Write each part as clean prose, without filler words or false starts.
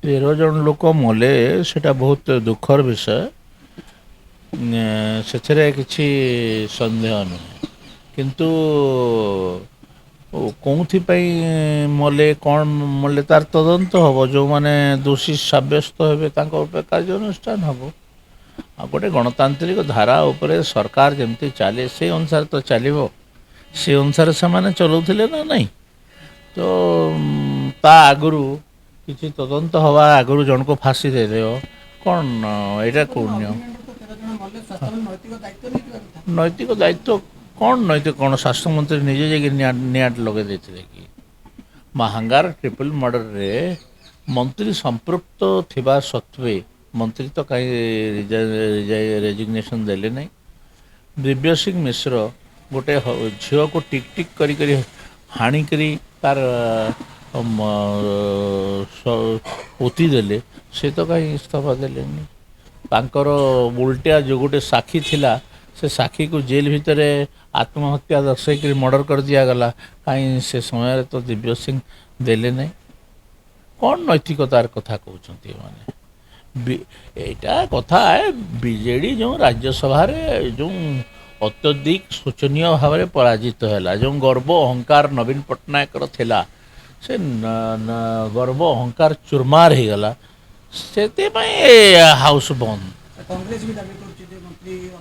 13 ଜଣ ଲୋକ ମଲେ ସେଟା ବହୁତ ଦୁଃଖର ବିଷୟ। ସେଥିରେ କିଛି ସନ୍ଦେହ ନୁହେଁ, କିନ୍ତୁ କେଉଁଥିପାଇଁ ମଲେ କ'ଣ ମଲେ ତାର ତଦନ୍ତ ହେବ। ଯେଉଁମାନେ ଦୋଷୀ ସାବ୍ୟସ୍ତ ହେବେ ତାଙ୍କ ଉପରେ କାର୍ଯ୍ୟାନୁଷ୍ଠାନ ହେବ। ଆଉ ଗୋଟେ ଗଣତାନ୍ତ୍ରିକ ଧାରା ଉପରେ ସରକାର ଯେମିତି ଚାଲେ ସେଇ ଅନୁସାରେ ତ ଚାଲିବ। ସେ ଅନୁସାରେ ସେମାନେ ଚଲାଉଥିଲେ ନା ନାହିଁ। ତ ତା ଆଗରୁ କିଛି ତଦନ୍ତ ହେବା ଆଗରୁ ଜଣକୁ ଫାଶୀ ଦେଇଦେବ କ'ଣ ଏଇଟା କହୁନି। ନୈତିକ ଦାୟିତ୍ୱ କ'ଣ ନୈତିକ କ'ଣ ସ୍ୱାସ୍ଥ୍ୟମନ୍ତ୍ରୀ ନିଜେ ଯାଇକି ନିଆଁ ଲଗାଇ ଦେଇଥିଲେ କି? ମାହାଙ୍ଗାର ଟ୍ରିପଲ ମର୍ଡରରେ ମନ୍ତ୍ରୀ ସମ୍ପୃକ୍ତ ଥିବା ସତ୍ତ୍ୱେ ମନ୍ତ୍ରୀ ତ କାହିଁ ରେଜିଗ୍ନେସନ୍ ଦେଲେ ନାହିଁ। ଦିବ୍ୟ ସିଂ ମିଶ୍ର ଗୋଟେ ଝିଅକୁ ଟିକ୍ ଟିକ୍ କରି ହାଣିକରି ତାର ପୋତି ଦେଲେ, ସେ ତ କାହିଁ ଇସ୍ତଫା ଦେଲେନି। ତାଙ୍କର ଉଲ୍ଟିଆ ଯେଉଁ ଗୋଟେ ସାକ୍ଷୀ ଥିଲା, ସେ ସାକ୍ଷୀକୁ ଜେଲ୍ ଭିତରେ ଆତ୍ମହତ୍ୟା ଦର୍ଶାଇକରି ମର୍ଡ଼ର କରିଦିଆଗଲା। କାହିଁ ସେ ସମୟରେ ତ ଦିବ୍ୟ ସିଂ ଦେଲେ ନାହିଁ। କ'ଣ ନୈତିକତାର କଥା କହୁଛନ୍ତି ଏମାନେ? ଏଇଟା କଥା ବିଜେଡ଼ି ଯେଉଁ ରାଜ୍ୟସଭାରେ ଯେଉଁ ଅତ୍ୟଧିକ ଶୋଚନୀୟ ଭାବରେ ପରାଜିତ ହେଲା, ଯେଉଁ ଗର୍ବ ଅହଙ୍କାର ନବୀନ ପଟ୍ଟନାୟକର ଥିଲା, ସେ ଗର୍ବ ଅହଙ୍କାର ଚୁରମାର ହେଇଗଲା। ସେଥିପାଇଁ ହାଉସ୍ ବନ୍ଦ।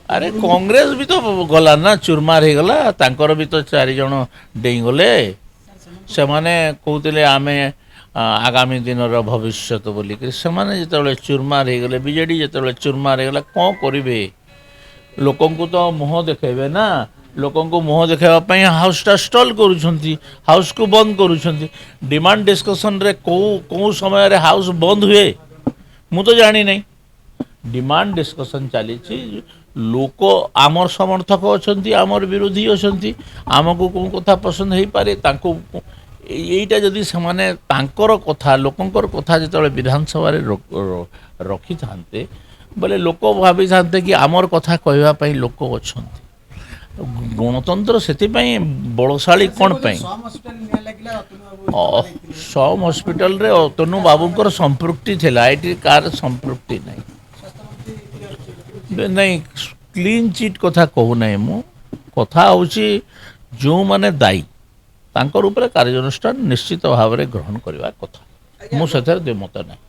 ଆରେ କଂଗ୍ରେସ ବି ତ ଗଲା ନା, ଚୁରମାର ହେଇଗଲା। ତାଙ୍କର ବି ତ 4 ଜଣ ଡେଇଁଗଲେ। ସେମାନେ କହୁଥିଲେ ଆମେ ଆଗାମୀ ଦିନର ଭବିଷ୍ୟତ ବୋଲିକରି। ସେମାନେ ଯେତେବେଳେ ଚୁରମାର ହେଇଗଲେ, ବିଜେଡ଼ି ଯେତେବେଳେ ଚୁରମାର ହେଇଗଲା, କ'ଣ କରିବେ? ଲୋକଙ୍କୁ ତ ମୁହଁ ଦେଖେଇବେ ନା। ଲୋକଙ୍କୁ ମୁହଁ ଦେଖାଇବା ପାଇଁ ହାଉସ୍ଟା ଷ୍ଟଲ୍ କରୁଛନ୍ତି, ହାଉସ୍କୁ ବନ୍ଦ କରୁଛନ୍ତି। ଡିମାଣ୍ଡ ଡିସ୍କସନ୍ରେ କେଉଁ ସମୟରେ ହାଉସ୍ ବନ୍ଦ ହୁଏ ମୁଁ ତ ଜାଣିନାହିଁ। ଡିମାଣ୍ଡ ଡିସ୍କସନ୍ ଚାଲିଛି। ଲୋକ ଆମର ସମର୍ଥକ ଅଛନ୍ତି, ଆମର ବିରୋଧୀ ଅଛନ୍ତି। ଆମକୁ କେଉଁ କଥା ପସନ୍ଦ ହେଇପାରେ, ତାଙ୍କୁ এইটা যদি ସେମାନେ ତାଙ୍କର କଥା ଲୋକଙ୍କର କଥା ଯେତେବେଳେ ବିଧାନସଭାରେ ରଖିଥାନ୍ତେ ବୋଲେ ଲୋକ ଭାବିଥାନ୍ତେ କି ଆମର କଥା କହିବା ପାଇଁ ଲୋକ ଅଛନ୍ତି। ଗଣତନ୍ତ୍ର ସେଥିପାଇଁ ବଳଶାଳୀ କ'ଣ ପାଇଁ? ସମ୍ ହସ୍ପିଟାଲରେ ଅତନୁ ବାବୁଙ୍କର ସମ୍ପୃକ୍ତି ଥିଲା, ଏଠି କାହାର ସମ୍ପୃକ୍ତି ନାହିଁ। ନାଇଁ, କ୍ଲିନ୍ ଚିଟ୍ କଥା କହୁନାହିଁ ମୁଁ। କଥା ହେଉଛି ଯେଉଁମାନେ ଦାୟୀ ତାଙ୍କର ଉପରେ କାର୍ଯ୍ୟାନୁଷ୍ଠାନ ନିଶ୍ଚିତ ଭାବରେ ଗ୍ରହଣ କରିବା କଥା। ମୁଁ ସେଥିରେ ଦ୍ୱିମତ ନାହିଁ।